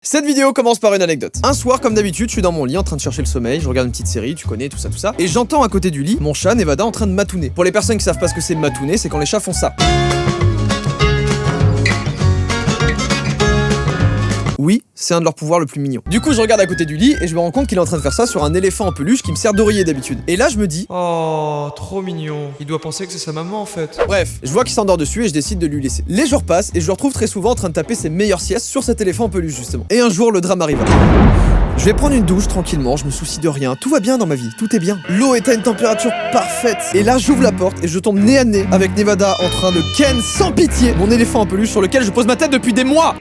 Cette vidéo commence par une anecdote. Un soir, comme d'habitude, je suis dans mon lit en train de chercher le sommeil, je regarde une petite série, tu connais, tout ça, et j'entends à côté du lit mon chat Nevada en train de matouner. Pour les personnes qui savent pas ce que c'est matouner, c'est quand les chats font ça. Oui, c'est un de leurs pouvoirs le plus mignon. Du coup, je regarde à côté du lit et je me rends compte qu'il est en train de faire ça sur un éléphant en peluche qui me sert d'oreiller d'habitude. Et là, je me dis... Oh, trop mignon. Il doit penser que c'est sa maman en fait. Bref, je vois qu'il s'endort dessus et je décide de lui laisser. Les jours passent et je le retrouve très souvent en train de taper ses meilleures siestes sur cet éléphant en peluche justement. Et un jour, le drame arrive. Je vais prendre une douche tranquillement, je me soucie de rien, tout va bien dans ma vie, tout est bien. L'eau est à une température parfaite. Et là, j'ouvre la porte et je tombe nez à nez avec Nevada en train de ken sans pitié mon éléphant en peluche sur lequel je pose ma tête depuis des mois.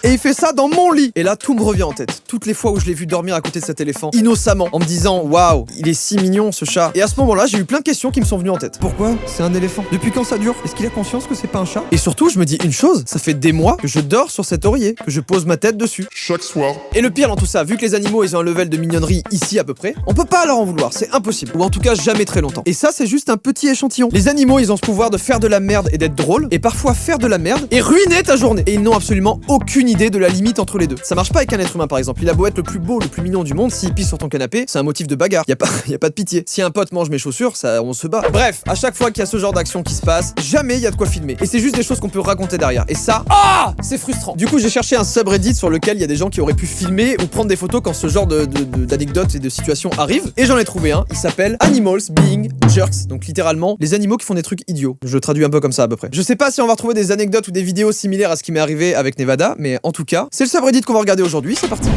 Et il fait ça dans mon lit. Et là, tout me revient en tête. Toutes les fois où je l'ai vu dormir à côté de cet éléphant, innocemment, en me disant waouh, il est si mignon ce chat. Et à ce moment-là, j'ai eu plein de questions qui me sont venues en tête. Pourquoi c'est un éléphant? Depuis quand ça dure? Est-ce qu'il a conscience que c'est pas un chat? Et surtout, je me dis une chose, ça fait des mois que je dors sur cet oreiller, que je pose ma tête dessus. Chaque soir. Et le pire dans tout ça, vu que les animaux ils ont un level de mignonnerie ici à peu près, on peut pas leur en vouloir, c'est impossible. Ou en tout cas jamais très longtemps. Et ça, c'est juste un petit échantillon. Les animaux, ils ont ce pouvoir de faire de la merde et d'être drôles, et parfois faire de la merde et ruiner ta journée. Et ils n'ont absolument aucune idée de la limite entre les deux. Ça marche pas avec un être humain par exemple. Il a beau être le plus beau, le plus mignon du monde, s'il pisse sur ton canapé, c'est un motif de bagarre. Y a pas de pitié. Si un pote mange mes chaussures, ça, on se bat. Bref, à chaque fois qu'il y a ce genre d'action qui se passe, jamais il y a de quoi filmer. Et c'est juste des choses qu'on peut raconter derrière. Et ça, c'est frustrant. Du coup, j'ai cherché un subreddit sur lequel il y a des gens qui auraient pu filmer ou prendre des photos quand ce genre d'anecdotes et de situations arrivent. Et j'en ai trouvé un. Il s'appelle Animals Being Jerks. Donc littéralement, les animaux qui font des trucs idiots. Je le traduis un peu comme ça à peu près. Je sais pas si on va retrouver des anecdotes ou des vidéos similaires à ce qui m'est arrivé avec Nevada, mais en tout cas, c'est le subreddit qu'on va regarder aujourd'hui, c'est parti.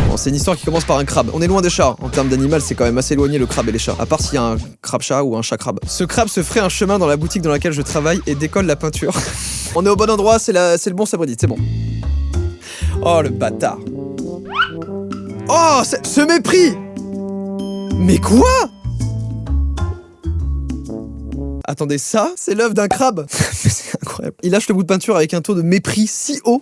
Bon, c'est une histoire qui commence par un crabe. On est loin des chats. En termes d'animal, c'est quand même assez éloigné le crabe et les chats. À part s'il y a un crabe-chat ou un chat-crabe. Ce crabe se ferait un chemin dans la boutique dans laquelle je travaille et décolle la peinture. On est au bon endroit, c'est le bon subreddit, c'est bon. Oh le bâtard. Oh, ce mépris. Mais quoi? Attendez, ça, c'est l'œuvre d'un crabe. C'est incroyable. Il lâche le bout de peinture avec un taux de mépris si haut.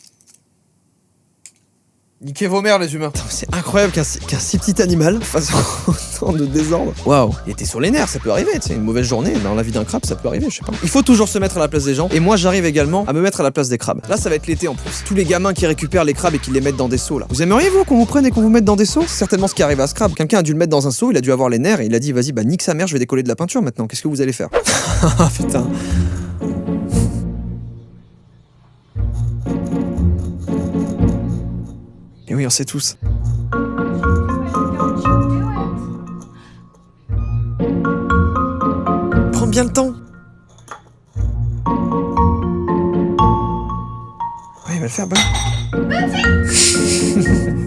Niquez vos mères les humains. C'est incroyable qu'un si petit animal fasse autant de désordre. Waouh. Il était sur les nerfs, ça peut arriver, tu sais, une mauvaise journée dans la vie d'un crabe, ça peut arriver, je sais pas. Il faut toujours se mettre à la place des gens, et moi j'arrive également à me mettre à la place des crabes. Là, ça va être l'été en plus. Tous les gamins qui récupèrent les crabes et qui les mettent dans des seaux là. Vous aimeriez vous qu'on vous prenne et qu'on vous mette dans des seaux? C'est certainement ce qui arrive à ce crabe. Quelqu'un a dû le mettre dans un seau, il a dû avoir les nerfs et il a dit vas-y, bah nique sa mère, je vais décoller de la peinture maintenant. Qu'est-ce que vous allez faire? Ah putain. Et oui, on sait tous. Prends bien le temps. Ouais, il va le faire, bon.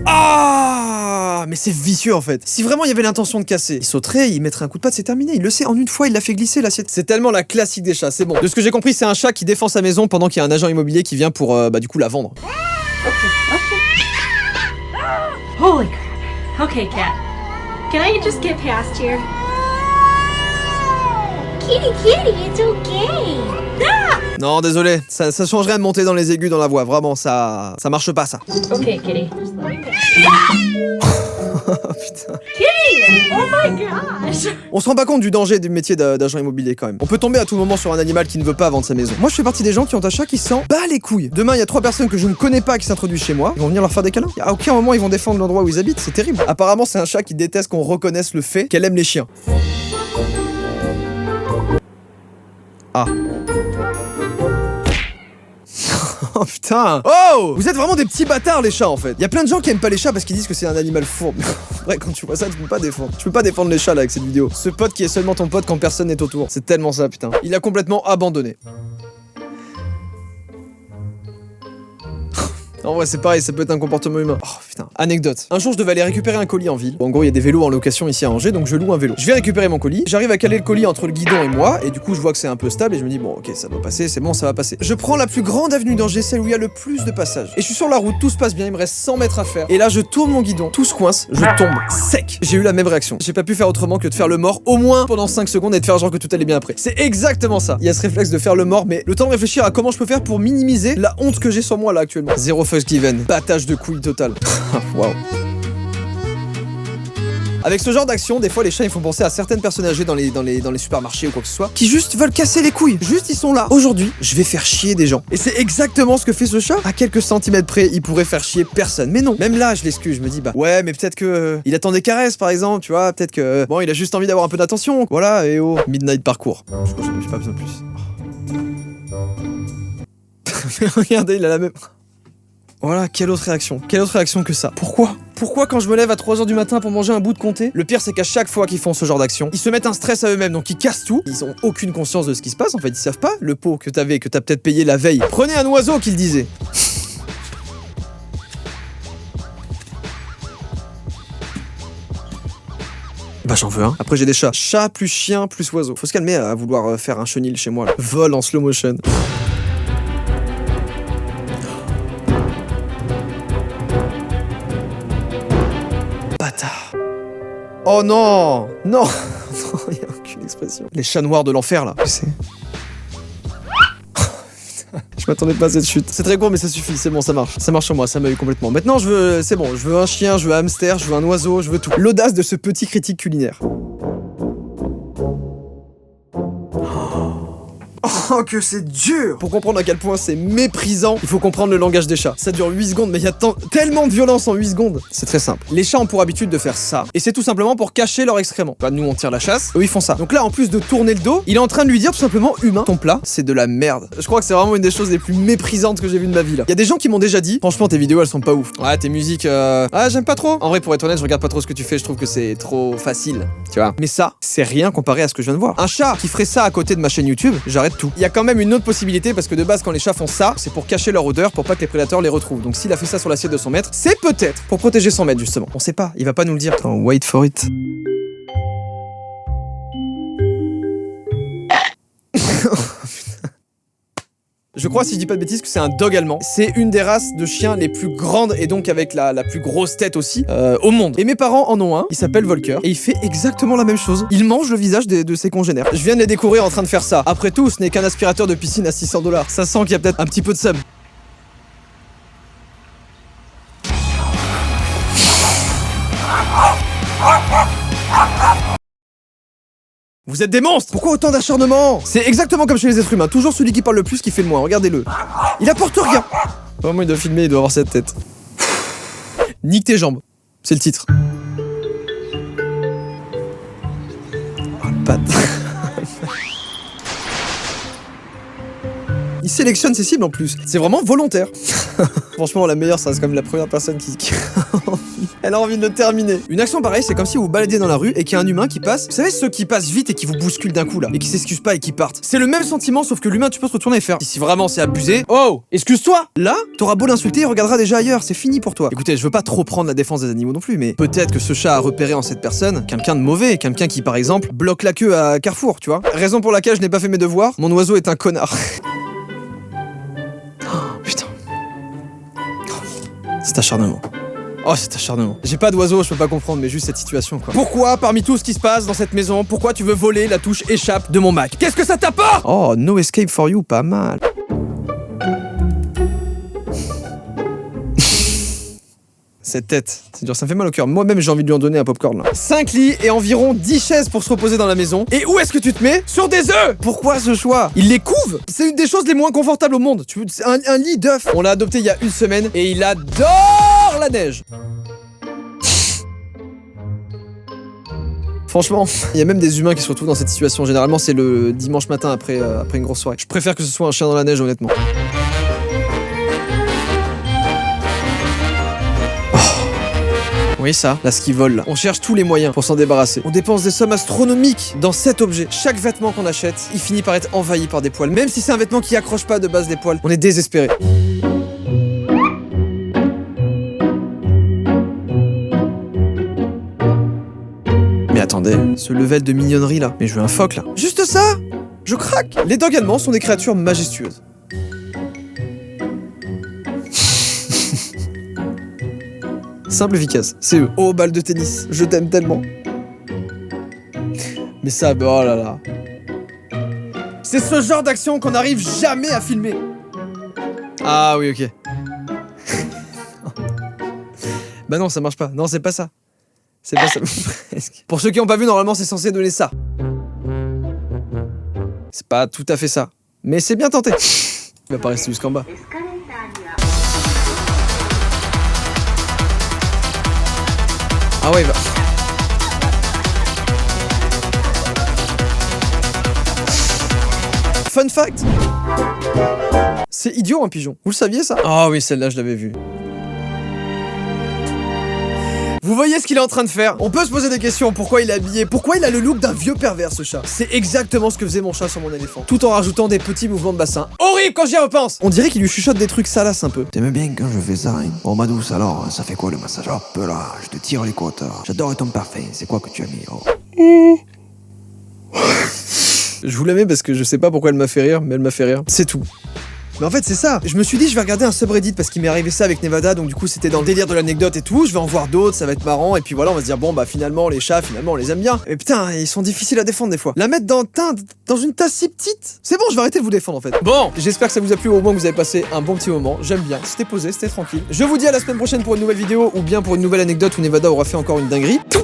Ah, mais c'est vicieux en fait. Si vraiment il y avait l'intention de casser, il sauterait, il mettrait un coup de patte, c'est terminé. Il le sait, en une fois, il l'a fait glisser l'assiette. C'est tellement la classique des chats, c'est bon. De ce que j'ai compris, c'est un chat qui défend sa maison pendant qu'il y a un agent immobilier qui vient pour, du coup, la vendre. Holy crap. Okay, cat. Can I just get past here? Kitty, it's okay. Ah! Non, désolé, ça changerait de monter dans les aigus dans la voix. Vraiment, ça marche pas ça. Okay, kitty. Oh putain. Kitty! Oh my gosh! On se rend pas compte du danger du métier d'agent immobilier quand même. On peut tomber à tout moment sur un animal qui ne veut pas vendre sa maison. Moi je fais partie des gens qui ont un chat qui s'en bat les couilles. Demain il y a 3 personnes que je ne connais pas qui s'introduisent chez moi. Ils vont venir leur faire des câlins. À aucun moment ils vont défendre l'endroit où ils habitent. C'est terrible. Apparemment c'est un chat qui déteste qu'on reconnaisse le fait qu'elle aime les chiens. Ah. Oh putain. Oh, vous êtes vraiment des petits bâtards les chats en fait. Il y a plein de gens qui aiment pas les chats parce qu'ils disent que c'est un animal fourbe. Vrai, quand tu vois ça, tu peux pas défendre. Tu peux pas défendre les chats là avec cette vidéo. Ce pote qui est seulement ton pote quand personne n'est autour. C'est tellement ça putain. Il a complètement abandonné. En vrai, c'est pareil, ça peut être un comportement humain. Oh putain. Anecdote. Un jour, je devais aller récupérer un colis en ville. Bon, en gros, il y a des vélos en location ici à Angers, donc je loue un vélo. Je vais récupérer mon colis. J'arrive à caler le colis entre le guidon et moi, et du coup, je vois que c'est un peu stable, et je me dis, bon, ok, ça doit passer, c'est bon, ça va passer. Je prends la plus grande avenue d'Angers, celle où il y a le plus de passages. Et je suis sur la route, tout se passe bien, il me reste 100 mètres à faire. Et là, je tourne mon guidon, tout se coince, je tombe sec. J'ai eu la même réaction. J'ai pas pu faire autrement que de faire le mort, au moins pendant 5 secondes, et de faire genre que tout allait bien après. C'est exactement ça. Il y a ce réflexe de faire le mort, mais le temps de réfléchir à comment je peux faire pour minimiser la honte que j'ai sur moi là actuellement. Zéro fucks given. De couilles total. Waouh. Avec ce genre d'action, des fois les chats ils font penser à certaines personnes âgées dans les supermarchés ou quoi que ce soit, qui juste veulent casser les couilles. Juste ils sont là. Aujourd'hui, je vais faire chier des gens. Et c'est exactement ce que fait ce chat. À quelques centimètres près, il pourrait faire chier personne. Mais non. Même là, je l'excuse. Je me dis bah ouais, mais peut-être que il attend des caresses par exemple, tu vois. Peut-être que bon, il a juste envie d'avoir un peu d'attention. Voilà. Et oh, Midnight Parkour. Je crois que j'ai pas besoin de plus. Regardez, il a la même. Voilà, quelle autre réaction? Quelle autre réaction que ça? Pourquoi quand je me lève à 3h du matin pour manger un bout de comté, le pire c'est qu'à chaque fois qu'ils font ce genre d'action, ils se mettent un stress à eux-mêmes, donc ils cassent tout, ils ont aucune conscience de ce qui se passe, en fait ils savent pas le pot que t'as peut-être payé la veille. Prenez un oiseau qu'il disait. Bah j'en veux un. Après j'ai des chats. Chat plus chien plus oiseau. Faut se calmer à vouloir faire un chenil chez moi là. Vol en slow motion. Oh non. Non. Non, il n'y a aucune expression. Les chats noirs de l'enfer là. Tu sais. Je m'attendais pas à cette chute. C'est très court mais ça suffit, c'est bon, ça marche. Ça marche sur moi, ça m'a eu complètement. Maintenant c'est bon, je veux un chien, je veux un hamster, je veux un oiseau, je veux tout. L'audace de ce petit critique culinaire. Oh que c'est dur. Pour comprendre à quel point c'est méprisant, il faut comprendre le langage des chats. Ça dure 8 secondes, mais il y a tellement de violence en 8 secondes. C'est très simple. Les chats ont pour habitude de faire ça, et c'est tout simplement pour cacher leur excrément. Bah, nous on tire la chasse, eux ils font ça. Donc là, en plus de tourner le dos, il est en train de lui dire tout simplement, humain, ton plat, c'est de la merde. Je crois que c'est vraiment une des choses les plus méprisantes que j'ai vues de ma vie là. Il y a des gens qui m'ont déjà dit, franchement tes vidéos elles sont pas ouf. Ouais, tes musiques, ah j'aime pas trop. En vrai pour être honnête, je regarde pas trop ce que tu fais, je trouve que c'est trop facile, tu vois. Mais ça, c'est rien comparé à ce que je viens de voir. Un chat qui ferait ça à côté de ma chaîne YouTube, j'arrête tout. Il y a quand même une autre possibilité parce que de base quand les chats font ça, c'est pour cacher leur odeur pour pas que les prédateurs les retrouvent. Donc s'il a fait ça sur l'assiette de son maître, c'est peut-être pour protéger son maître justement. On sait pas, il va pas nous le dire. Attends, wait for it. Je crois, si je dis pas de bêtises, que c'est un dog allemand. C'est une des races de chiens les plus grandes et donc avec la plus grosse tête aussi au monde. Et mes parents en ont un, il s'appelle Volker et il fait exactement la même chose. Il mange le visage de ses congénères. Je viens de les découvrir en train de faire ça. Après tout, ce n'est qu'un aspirateur de piscine à $600. Ça sent qu'il y a peut-être un petit peu de somme. Vous êtes des monstres! Pourquoi autant d'acharnement? C'est exactement comme chez les êtres humains, toujours celui qui parle le plus qui fait le moins, regardez-le. Il apporte rien! Vraiment il doit filmer, il doit avoir cette tête. Nique tes jambes, c'est le titre. Oh le patte. Il sélectionne ses cibles en plus, c'est vraiment volontaire. Franchement la meilleure ça reste comme la première personne qui... Elle a envie de le terminer. Une action pareille, c'est comme si vous baladiez dans la rue et qu'il y a un humain qui passe. Vous savez ceux qui passent vite et qui vous bousculent d'un coup là, et qui s'excusent pas et qui partent. C'est le même sentiment sauf que l'humain tu peux se retourner et faire. Si vraiment c'est abusé, oh, excuse-toi. Là, t'auras beau l'insulter, il regardera déjà ailleurs, c'est fini pour toi. Écoutez, je veux pas trop prendre la défense des animaux non plus, mais peut-être que ce chat a repéré en cette personne quelqu'un de mauvais, quelqu'un qui par exemple bloque la queue à Carrefour, tu vois. Raison pour laquelle je n'ai pas fait mes devoirs, mon oiseau est un connard. Putain. C'est acharnement. Oh, c'est acharnement. J'ai pas d'oiseau, je peux pas comprendre, mais juste cette situation, quoi. Pourquoi, parmi tout ce qui se passe dans cette maison, pourquoi tu veux voler la touche échappe de mon Mac? Qu'est-ce que ça t'apporte? Oh, no escape for you, pas mal. Cette tête, c'est dur, ça me fait mal au cœur. Moi-même, j'ai envie de lui en donner un popcorn, là. 5 lits et environ 10 chaises pour se reposer dans la maison. Et où est-ce que tu te mets? Sur des œufs! Pourquoi ce choix? Il les couve! C'est une des choses les moins confortables au monde. C'est un lit d'œufs. On l'a adopté il y a une semaine et il adore la neige. Franchement, il y a même des humains qui se retrouvent dans cette situation. Généralement, c'est le dimanche matin après une grosse soirée. Je préfère que ce soit un chien dans la neige, honnêtement. Oui ça, là ce qui vole là. On cherche tous les moyens pour s'en débarrasser. On dépense des sommes astronomiques dans cet objet. Chaque vêtement qu'on achète, il finit par être envahi par des poils. Même si c'est un vêtement qui accroche pas de base les poils, on est désespéré. Mais attendez, ce level de mignonnerie là. Mais je veux un phoque là. Juste ça! Je craque! Les dogs allemands sont des créatures majestueuses. Simple, efficace, c'est eux. Oh, balle de tennis, je t'aime tellement. Mais ça, oh là là. C'est ce genre d'action qu'on n'arrive jamais à filmer. Ah oui, ok. Bah non, ça marche pas. Non, c'est pas ça. C'est pas ça. Presque. Pour ceux qui n'ont pas vu, normalement, c'est censé donner ça. C'est pas tout à fait ça. Mais c'est bien tenté. Il va pas rester jusqu'en bas. Ah ouais, il va... Fun fact, c'est idiot un pigeon. Vous le saviez ça? Ah oui, celle-là je l'avais vue. Vous voyez ce qu'il est en train de faire? On peut se poser des questions. Pourquoi il est habillé? Pourquoi il a le look d'un vieux pervers ce chat? C'est exactement ce que faisait mon chat sur mon éléphant. Tout en rajoutant des petits mouvements de bassin. Horrible quand j'y repense. On dirait qu'il lui chuchote des trucs salaces un peu. T'aimes bien quand je fais ça, hein? Oh ma douce, alors, ça fait quoi le massage? Hop là, je te tire les côtes. J'adore ton parfait, c'est quoi que tu as mis? Oh. Je vous la mets parce que je sais pas pourquoi elle m'a fait rire, mais elle m'a fait rire. C'est tout. Mais en fait c'est ça, je me suis dit je vais regarder un subreddit parce qu'il m'est arrivé ça avec Nevada, donc du coup c'était dans le délire de l'anecdote et tout, je vais en voir d'autres, ça va être marrant, et puis voilà on va se dire bon bah finalement les chats finalement on les aime bien. Et putain ils sont difficiles à défendre des fois. La mettre dans une tasse si petite, c'est bon je vais arrêter de vous défendre en fait. Bon, j'espère que ça vous a plu, au moins que vous avez passé un bon petit moment, j'aime bien, c'était posé, c'était tranquille. Je vous dis à la semaine prochaine pour une nouvelle vidéo ou bien pour une nouvelle anecdote où Nevada aura fait encore une dinguerie. Tout